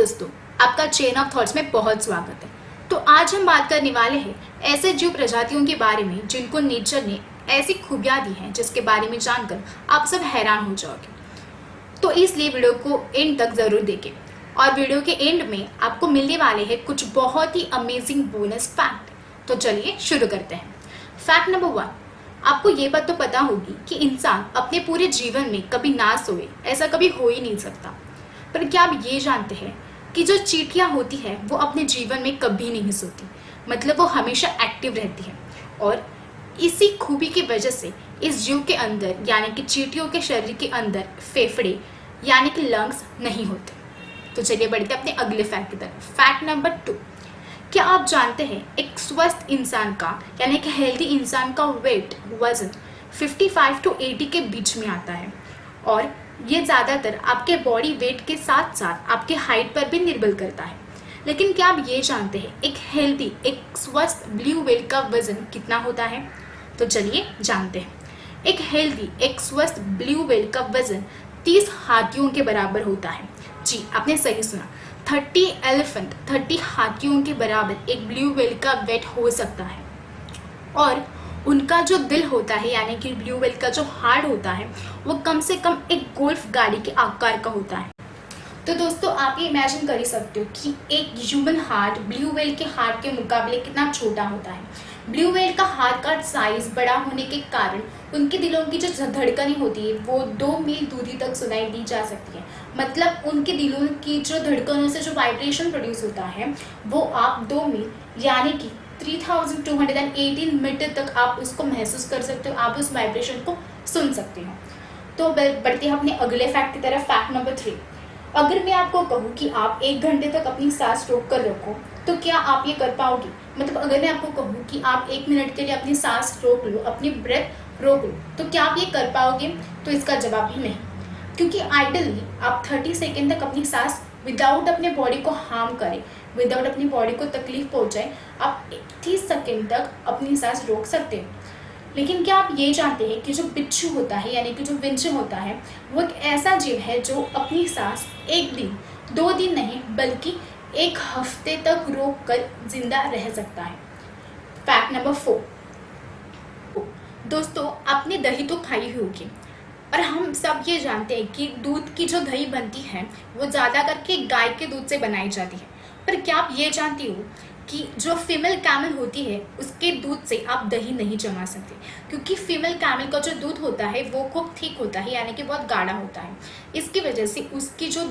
दोस्तों, आपका chain of thoughts में बहुत स्वागत है। तो आज हम बात करने वाले हैं ऐसे जीव प्रजातियों के बारे में जिनको नेचर ने ऐसी खूबियां दी हैं जिसके बारे में जानकर आप सब हैरान हो जाओगे। तो इसलिए वीडियो को एंड तक ज़रूर देखें और वीडियो के एंड में आपको मिलने वाले हैं कुछ बहुत ही अमेजिंग बोनस फैक्ट। तो चलिए शुरू करते हैं। फैक्ट नंबर 1, आपको ये बात तो पता होगी कि इंसान अपने पूरे जीवन में कभी ना सोए, ऐसा कभी हो ही नहीं सकता। पर क्या आप ये जानते हैं कि जो चींटियां होती है वो अपने जीवन में कभी नहीं सोती, मतलब वो हमेशा एक्टिव रहती है। और इसी खूबी की वजह से इस जीव के अंदर यानी कि चींटियों के शरीर के अंदर फेफड़े यानी कि लंग्स नहीं होते। तो चलिए बढ़ते अपने अगले फैक्ट की तरफ। फैक्ट नंबर 2, क्या आप जानते हैं एक स्वस्थ इंसान का यानी कि हेल्दी इंसान का वेट वजन 55 to 80 के बीच में आता है और ये ज़्यादातर आपके बॉडी वेट के साथ साथ आपके हाइट पर भी निर्भर करता है। लेकिन क्या आप ये जानते हैं एक स्वस्थ ब्लू व्हेल का वजन कितना होता है? तो चलिए जानते हैं। एक स्वस्थ ब्लू व्हेल का वजन 30 हाथियों के बराबर होता है। जी, आपने सही सुना, 30 हाथियों के बराबर एक ब्लू व्हेल का वेट हो सकता है। और उनका जो दिल होता है यानी कि ब्लू व्हेल का जो हार्ट होता है वो कम से कम एक गोल्फ गाड़ी के आकार का होता है। तो दोस्तों, आप ये इमेजिन कर ही सकते हो कि एक ह्यूमन हार्ट ब्लू व्हेल के हार्ट के मुकाबले कितना छोटा होता है। ब्लू व्हेल का हार्ट का साइज बड़ा होने के कारण उनके दिलों की जो धड़कनें होती है वो 2 मील दूरी तक सुनाई दी जा सकती है। मतलब उनके दिलों की जो धड़कनों से जो वाइब्रेशन प्रोड्यूस होता है वो आप 2 मील यानी कि 3218 मीटर तक आप उसको महसूस कर सकते हो, आप उस वाइब्रेशन को सुन सकते हो। तो बढ़ते हैं अपने अगले फैक्ट की तरफ। फैक्ट नंबर 3, अगर मैं आपको कहूँ कि आप 1 घंटे तक अपनी सांस रोक कर रखो तो क्या आप ये कर पाओगे? मतलब अगर मैं आपको कहूँ कि आप 1 मिनट के लिए अपनी सांस रोक लो, अपनी ब्रेथ रोक लो, तो क्या आप ये कर पाओगे? तो इसका जवाब ही नहीं, क्योंकि आइडली आप 30 सेकेंड तक अपनी सांस विदाउट अपने बॉडी को हार्म करें, विदाउट अपनी बॉडी को तकलीफ पहुंचाए, आप 30 सेकेंड तक अपनी सांस रोक सकते हैं। लेकिन क्या आप ये जानते हैं कि जो बिच्छू होता है यानी कि जो विंच होता है वो एक ऐसा जीव है जो अपनी सांस 1 दिन 2 दिन नहीं बल्कि 1 हफ्ते तक रोक कर जिंदा रह सकता है। फैक्ट नंबर 4, दोस्तों आपने दही तो खाई होगी और हम सब ये जानते हैं कि दूध की जो दही बनती है वो ज़्यादा करके गाय के दूध से बनाई जाती है। पर क्या आप ये जानती हो कि जो फीमेल कैमल होती है उसके दूध से आप दही नहीं जमा सकते, क्योंकि फीमेल कैमल का जो दूध होता है वो खूब थिक होता है यानी कि बहुत गाढ़ा होता है। इसकी वजह से उसका जो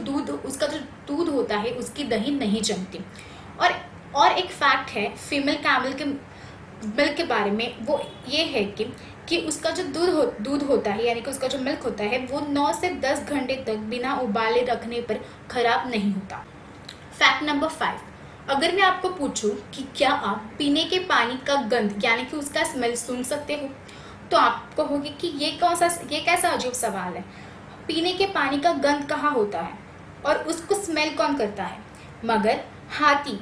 दूध होता है उसकी दही नहीं जमती। और एक फैक्ट है फीमेल कैमल के मिल्क के बारे में, वो ये है कि उसका जो दूध होता है यानी कि उसका जो मिल्क होता है वो 9 से 10 घंटे तक बिना उबाले रखने पर खराब नहीं होता। फैक्ट नंबर 5, अगर मैं आपको पूछूं कि क्या आप पीने के पानी का गंध यानी कि उसका स्मेल सुन सकते हो, तो आप कहोगे कि ये कैसा अजीब सवाल है। पीने के पानी का गंध कहाँ होता है और उसको स्मेल कौन करता है? मगर हाथी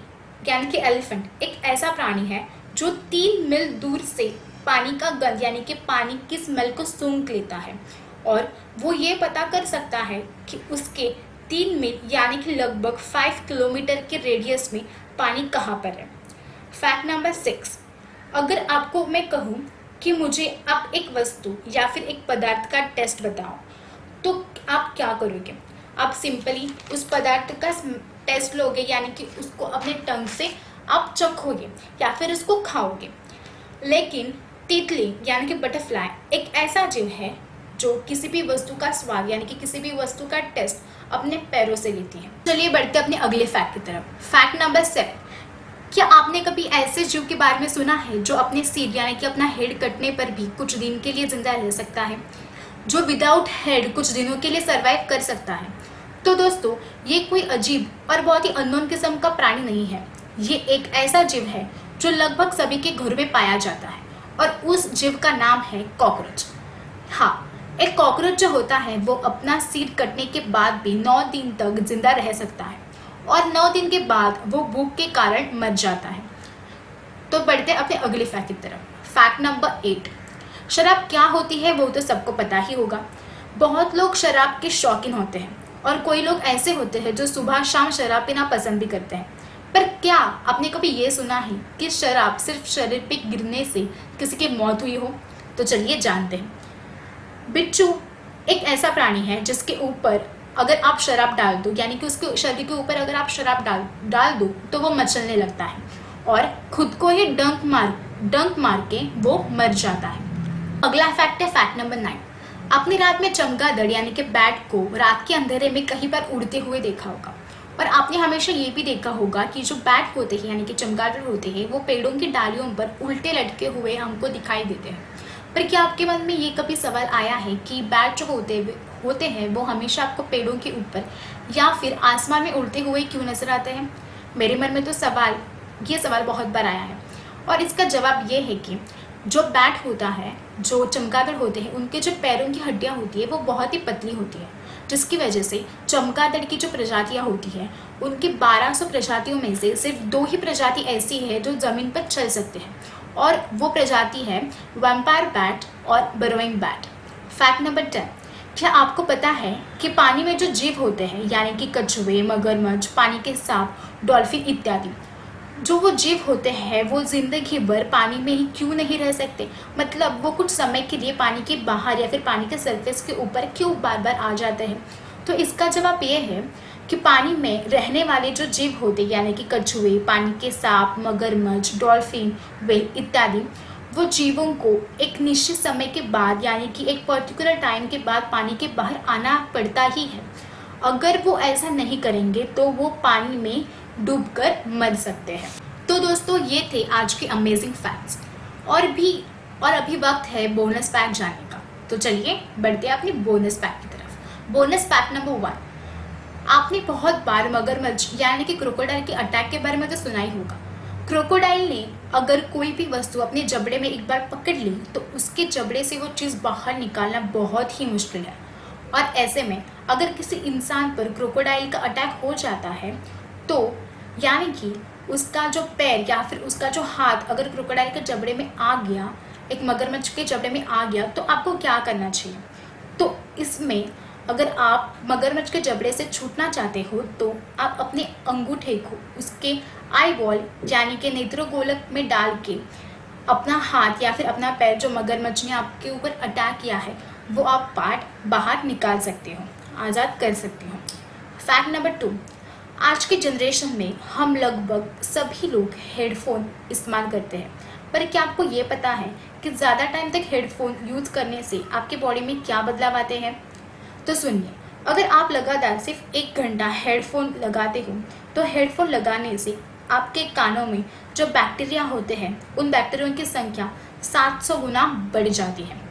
यानी कि एलिफेंट एक ऐसा प्राणी है जो 3 मील दूर से पानी का गंध यानी कि पानी की स्मेल को सूंघ लेता है और वो ये पता कर सकता है कि उसके 3 मील यानी कि लगभग 5 किलोमीटर के रेडियस में पानी कहाँ पर है। फैक्ट नंबर 6, अगर आपको मैं कहूँ कि मुझे आप एक वस्तु या फिर एक पदार्थ का टेस्ट बताओ तो आप क्या करोगे? आप सिंपली उस पदार्थ का टेस्ट लोगे यानी कि उसको अपने टंग से आप चखोगे या फिर उसको खाओगे। लेकिन तितली यानी कि बटरफ्लाई एक ऐसा जीव है जो किसी भी वस्तु का स्वाद यानी कि किसी भी वस्तु का टेस्ट अपने पैरों से लेती है। चलिए बढ़ते अपने अगले फैक्ट की तरफ। फैक्ट नंबर 7, क्या आपने कभी ऐसे जीव के बारे में सुना है जो अपने सिर यानी कि अपना हेड कटने पर भी कुछ दिन के लिए जिंदा रह सकता है, जो विदाउट हेड कुछ दिनों के लिए सर्वाइव कर सकता है? तो दोस्तों, ये कोई अजीब और बहुत ही अननोन किस्म का प्राणी नहीं है। ये एक ऐसा जीव है जो लगभग सभी के घर में पाया जाता है और उस जीव का नाम है कॉकरोच। हाँ, एक कॉकरोच जो होता है वो अपना सिर कटने के बाद भी 9 दिन तक जिंदा रह सकता है और 9 दिन के बाद वो भूख के कारण मर जाता है। तो बढ़ते अपने अगले फैक्ट की तरफ। फैक्ट नंबर 8, शराब क्या होती है वो तो सबको पता ही होगा। बहुत लोग शराब के शौकीन होते हैं और कोई लोग ऐसे होते हैं जो सुबह शाम शराब पीना पसंद भी करते हैं। पर क्या आपने कभी ये सुना है कि शराब सिर्फ शरीर पे गिरने से किसी की मौत हुई हो? तो चलिए जानते हैं। बिच्छू एक ऐसा प्राणी है जिसके ऊपर अगर आप शराब डाल दो, यानी कि उसके शरीर के ऊपर अगर आप शराब डाल दो तो वो मचलने लगता है और खुद को ही डंक मार के वो मर जाता है। अगला फैक्ट है फैक्ट नंबर 9। आपने रात में चमगादड़ यानी कि बैट को रात के अंधेरे में कहीं पर उड़ते हुए देखा होगा। और आपने हमेशा ये भी देखा होगा कि जो बैट होते हैं यानी कि चमगादड़ होते हैं वो पेड़ों की डालियों पर उल्टे लटके हुए हमको दिखाई देते हैं। पर क्या आपके मन में ये कभी सवाल आया है कि बैट जो होते हैं वो हमेशा आपको पेड़ों के ऊपर या फिर आसमान में उड़ते हुए क्यों नजर आते हैं? मेरे मन में तो ये सवाल बहुत बार आया है और इसका जवाब ये है कि जो बैट होता है, जो चमगादड़ होते हैं, उनके जो पैरों की हड्डियां होती है वो बहुत ही पतली होती है, जिसकी वजह से चमगादड़ की जो प्रजातियां होती है उनकी 1200 प्रजातियों में से सिर्फ 2 ही प्रजाति ऐसी है जो ज़मीन पर चल सकते हैं और वो प्रजाति है वैम्पायर बैट और बरोइंग बैट। Fact number 10। क्या आपको पता है कि पानी में जो जीव होते हैं यानी कि कछुए, मगरमच्छ, पानी के सांप, डॉल्फिन इत्यादि, जो वो जीव होते हैं वो जिंदगी भर पानी में ही क्यों नहीं रह सकते? मतलब वो कुछ समय के लिए पानी के बाहर या फिर पानी के सरफेस के ऊपर क्यों बार बार आ जाते हैं? तो इसका जवाब ये है कि पानी में रहने वाले जो जीव होते हैं यानी कि कछुए, पानी के सांप, मगरमच्छ, डॉल्फिन, व्हेल इत्यादि, वो जीवों को एक निश्चित समय के बाद यानी कि एक पर्टिकुलर टाइम के बाद पानी के बाहर आना पड़ता ही है। अगर वो ऐसा नहीं करेंगे तो वो पानी में डूबकर मर सकते हैं। तो दोस्तों ये थे आज के अमेजिंग फैक्ट्स और अभी वक्त है बोनस फैक्ट जानने का। तो चलिए बढ़ते हैं अपनी बोनस फैक्ट की तरफ। Bonus fact number 1। आपने बहुत बार मगरमच्छ यानी कि क्रोकोडाइल के अटैक के बारे में तो सुना ही होगा। क्रोकोडाइल ने अगर कोई भी वस्तु अपने जबड़े में एक बार पकड़ ली तो उसके जबड़े से वो चीज़ बाहर निकालना बहुत ही मुश्किल है। और ऐसे में अगर किसी इंसान पर क्रोकोडाइल का अटैक हो जाता है तो यानी कि उसका जो पैर या फिर उसका जो हाथ अगर क्रोकोडाइल के जबड़े में आ गया, एक मगरमच्छ के जबड़े में आ गया, तो आपको क्या करना चाहिए? तो इसमें अगर आप मगरमच्छ के जबड़े से छूटना चाहते हो तो आप अपने अंगूठे को उसके आई बॉल यानी कि नेत्रगोलक में डाल के अपना हाथ या फिर अपना पैर जो मगरमच्छ ने आपके ऊपर अटैक किया है वो आप पार्ट बाहर निकाल सकते हो, आज़ाद कर सकते हो। Fact number 2। आज की जनरेशन में हम लगभग सभी लोग हेडफोन इस्तेमाल करते हैं, पर क्या आपको ये पता है कि ज़्यादा टाइम तक हेडफोन यूज़ करने से आपके बॉडी में क्या बदलाव आते हैं? तो सुनिए, अगर आप लगातार सिर्फ 1 घंटा हेडफोन लगाते हो तो हेडफोन लगाने से आपके कानों में जो बैक्टीरिया होते हैं उन बैक्टीरिया की संख्या 700 गुना बढ़ जाती है।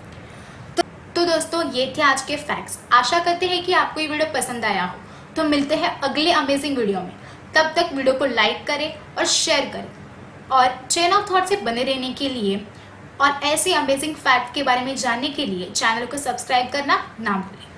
तो दोस्तों ये थे आज के फैक्ट्स। आशा करते हैं कि आपको ये वीडियो पसंद आया हो। तो मिलते हैं अगले अमेजिंग वीडियो में। तब तक वीडियो को लाइक करें और शेयर करें और चेन ऑफ थॉट से बने रहने के लिए और ऐसे अमेजिंग फैक्ट के बारे में जानने के लिए चैनल को सब्सक्राइब करना ना भूलें।